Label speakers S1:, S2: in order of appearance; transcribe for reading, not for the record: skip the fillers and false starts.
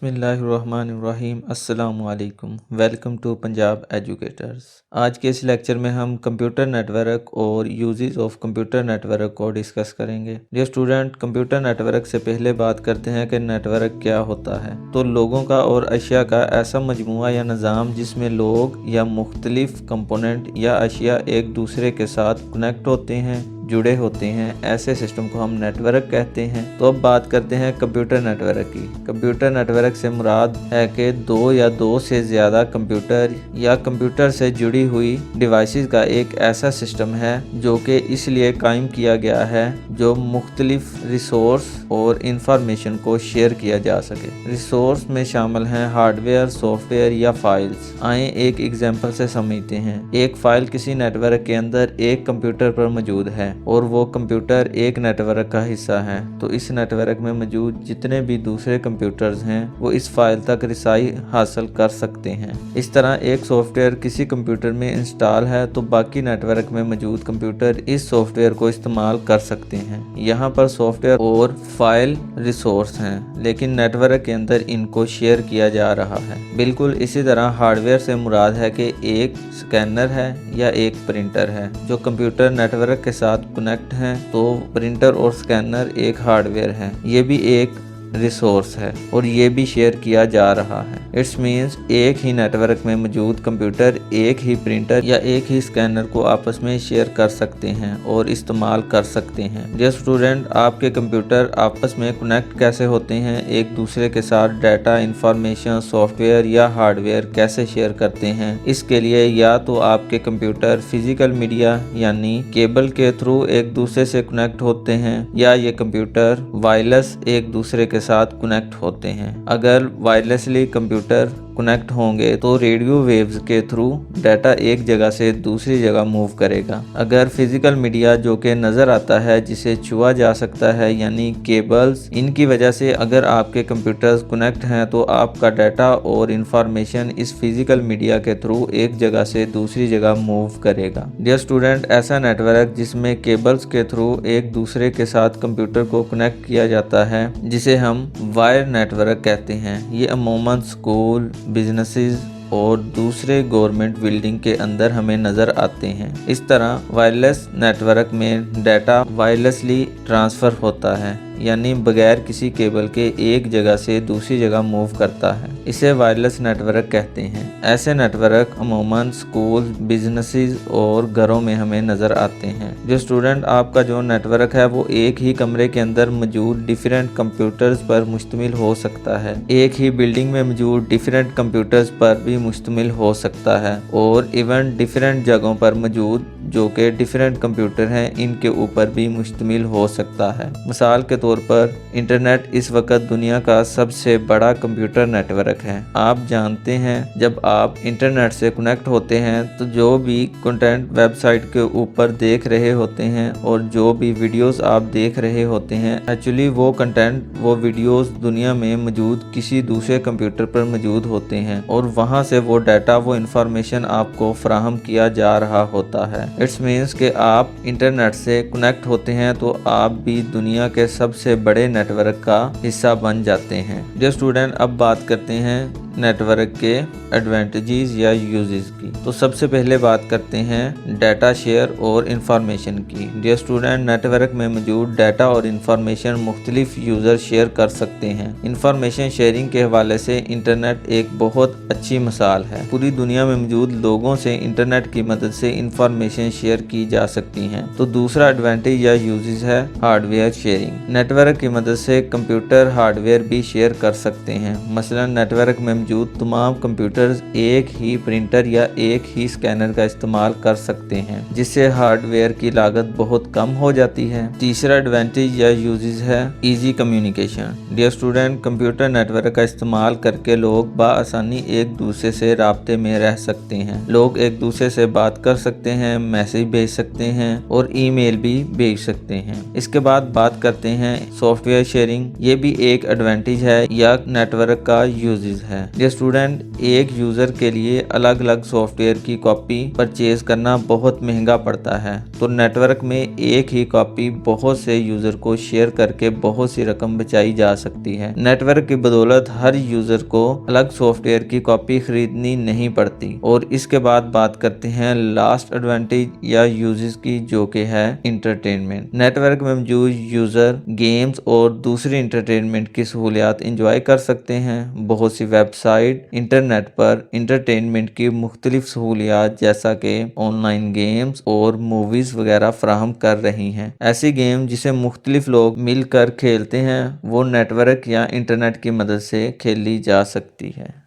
S1: बिस्मिल्लाहिर्रहमानिर्रहीम। अस्सलाम वालेकुम। Welcome to Punjab educators. आज के इस लेक्चर में हम कंप्यूटर नेटवर्क और यूजेस ऑफ कंप्यूटर नेटवर्क को डिस्कस करेंगे। डियर स्टूडेंट, कंप्यूटर नेटवर्क से पहले बात करते हैं कि नेटवर्क क्या होता है। तो लोगों का और अशिया का ऐसा मजमूआ या निज़ाम जिसमें लोग या मुख्तलिफ कंपोनेंट या अशिया एक दूसरे के साथ कनेक्ट होते हैं, जुड़े होते हैं, ऐसे सिस्टम को हम नेटवर्क कहते हैं। तो अब बात करते हैं कंप्यूटर नेटवर्क की। कंप्यूटर नेटवर्क से मुराद है कि दो या दो से ज़्यादा कंप्यूटर या कंप्यूटर से जुड़ी हुई डिवाइसेस का एक ऐसा सिस्टम है जो कि इसलिए कायम किया गया है जो मुख्तलिफ रिसोर्स और इंफॉर्मेशन को शेयर किया जा सके। रिसोर्स में शामिल हैं हार्डवेयर, सॉफ्टवेयर या फाइल्स। आए एक एग्जाम्पल से समझते हैं। एक फाइल किसी नेटवर्क के अंदर एक कंप्यूटर पर मौजूद है और वो कंप्यूटर एक नेटवर्क का हिस्सा है, तो इस नेटवर्क में मौजूद जितने भी दूसरे कंप्यूटर्स हैं वो इस फाइल तक रिसाई हासिल कर सकते हैं। इस तरह एक सॉफ्टवेयर किसी कंप्यूटर में इंस्टॉल है तो बाकी नेटवर्क में मौजूद कंप्यूटर इस सॉफ्टवेयर को इस्तेमाल कर सकते हैं। यहाँ पर सॉफ्टवेयर और फाइल रिसोर्स हैं, लेकिन नेटवर्क के अंदर इनको शेयर किया जा रहा है। बिल्कुल इसी तरह हार्डवेयर से मुराद है कि एक स्कैनर है या एक प्रिंटर है जो कंप्यूटर नेटवर्क के साथ कनेक्ट हैं, तो प्रिंटर और स्कैनर एक हार्डवेयर है, ये भी एक रिसोर्स है और ये भी शेयर किया जा रहा है। इट्स मीन्स एक ही नेटवर्क में मौजूद कंप्यूटर एक ही प्रिंटर या एक ही स्कैनर को आपस में शेयर कर सकते हैं और इस्तेमाल कर सकते हैं। डियर स्टूडेंट, आपके कंप्यूटर आपस में कनेक्ट कैसे होते हैं, एक दूसरे के साथ डाटा, इंफॉर्मेशन, सॉफ्टवेयर या हार्डवेयर कैसे शेयर करते हैं, इसके लिए या तो आपके कंप्यूटर फिजिकल मीडिया यानी केबल के थ्रू एक दूसरे से कनेक्ट होते हैं या ये कंप्यूटर वायरलेस एक दूसरे के साथ कनेक्ट होते हैं। अगर वायरलेसली कंप्यूटर कनेक्ट होंगे तो रेडियो वेव्स के थ्रू डाटा एक जगह से दूसरी जगह मूव करेगा। अगर फिजिकल मीडिया जो कि नज़र आता है, जिसे छुआ जा सकता है यानी केबल्स, इनकी वजह से अगर आपके कंप्यूटर्स कनेक्ट हैं तो आपका डाटा और इंफॉर्मेशन इस फिजिकल मीडिया के थ्रू एक जगह से दूसरी जगह मूव करेगा। डियर स्टूडेंट, ऐसा नेटवर्क जिसमें केबल्स के थ्रू एक दूसरे के साथ कंप्यूटर को कनेक्ट किया जाता है, जिसे हम वायर नेटवर्क कहते हैं, ये अमूमन स्कूल, बिजनेसेस और दूसरे गवर्नमेंट बिल्डिंग के अंदर हमें नज़र आते हैं। इस तरह वायरलेस नेटवर्क में डाटा वायरलेसली ट्रांसफ़र होता है, यानी बगैर किसी केबल के एक जगह से दूसरी जगह मूव करता है। इसे वायरलेस नेटवर्क कहते हैं। ऐसे नेटवर्क अमूमन स्कूल, बिजनेसेस और घरों में हमें नज़र आते हैं। जो स्टूडेंट, आपका जो नेटवर्क है वो एक ही कमरे के अंदर मौजूद डिफरेंट कंप्यूटर्स पर मुश्तमिल हो सकता है, एक ही बिल्डिंग में मौजूद डिफरेंट कंप्यूटर्स पर भी मुश्तमिल हो सकता है और इवन डिफरेंट जगहों पर मौजूद जो कि डिफरेंट कंप्यूटर हैं इनके ऊपर भी मुश्तमिल हो सकता है। मिसाल के तौर पर इंटरनेट इस वक्त दुनिया का सबसे बड़ा कंप्यूटर नेटवर्क है। आप जानते हैं जब आप इंटरनेट से कनेक्ट होते हैं तो जो भी कंटेंट वेबसाइट के ऊपर देख रहे होते हैं और जो भी वीडियोस आप देख रहे होते हैं, एक्चुअली वो कंटेंट, वो वीडियोस दुनिया में मौजूद किसी दूसरे कंप्यूटर पर मौजूद होते हैं और वहाँ से वो डाटा, वो इंफॉर्मेशन आपको फराहम किया जा रहा होता है। इट्स मीन्स कि आप इंटरनेट से कनेक्ट होते हैं तो आप भी दुनिया के सबसे बड़े नेटवर्क का हिस्सा बन जाते हैं। डियर स्टूडेंट, अब बात करते हैं नेटवर्क के एडवांटेजेस या यूजेस की। तो सबसे पहले बात करते हैं डाटा शेयर और इंफॉर्मेशन की। डियर स्टूडेंट, नेटवर्क में मौजूद डाटा और इंफॉर्मेशन मुख्तलिफ यूज़र शेयर कर सकते हैं। इंफॉर्मेशन शेयरिंग के हवाले से इंटरनेट एक बहुत अच्छी मिसाल है। पूरी दुनिया में मौजूद लोगों से इंटरनेट की मदद से इंफॉर्मेशन शेयर की जा सकती हैं। तो दूसरा एडवांटेज या यूजेस है हार्डवेयर शेयरिंग। नेटवर्क की मदद से कंप्यूटर हार्डवेयर भी शेयर कर सकते हैं। मसलन नेटवर्क में मौजूद तमाम कंप्यूटर्स एक ही प्रिंटर या एक ही स्कैनर का इस्तेमाल कर सकते हैं, जिससे हार्डवेयर की लागत बहुत कम हो जाती है। तीसरा एडवांटेज या यूजेस है easy communication. Dear student, computer network का इस्तेमाल करके लोग बाआसानी एक दूसरे से राब्ते में रह सकते हैं। लोग एक दूसरे से बात कर सकते हैं, मैसेज भेज सकते हैं और ईमेल भी भेज सकते हैं। इसके बाद बात करते हैं सॉफ्टवेयर शेयरिंग। ये भी एक एडवांटेज है या नेटवर्क का यूजेस है। ये स्टूडेंट एक यूज़र के लिए अलग अलग सॉफ्टवेयर की कॉपी परचेज करना बहुत महंगा पड़ता है, तो नेटवर्क में एक ही कॉपी बहुत से यूज़र को शेयर करके बहुत सी रकम बचाई जा सकती है। नेटवर्क की बदौलत हर यूज़र को अलग सॉफ्टवेयर की कॉपी खरीदनी नहीं पड़ती। और इसके बाद बात करते हैं लास्ट एडवांटेज या यूजेस की, जो कि है इंटरटेनमेंट। नेटवर्क में मौजूद यूज़र गेम्स और दूसरी इंटरटेनमेंट की सहूलियात इंजॉय कर सकते हैं। बहुत सी वेबसाइट इंटरनेट पर इंटरटेनमेंट की मुख्तलिफ सहूलियात जैसा कि ऑनलाइन गेम्स और मूवीज़ वगैरह फराहम कर रही हैं। ऐसी गेम जिसे मुख्तलिफ लोग मिलकर खेलते हैं वो नेटवर्क या इंटरनेट की मदद से खेली जा सकती है।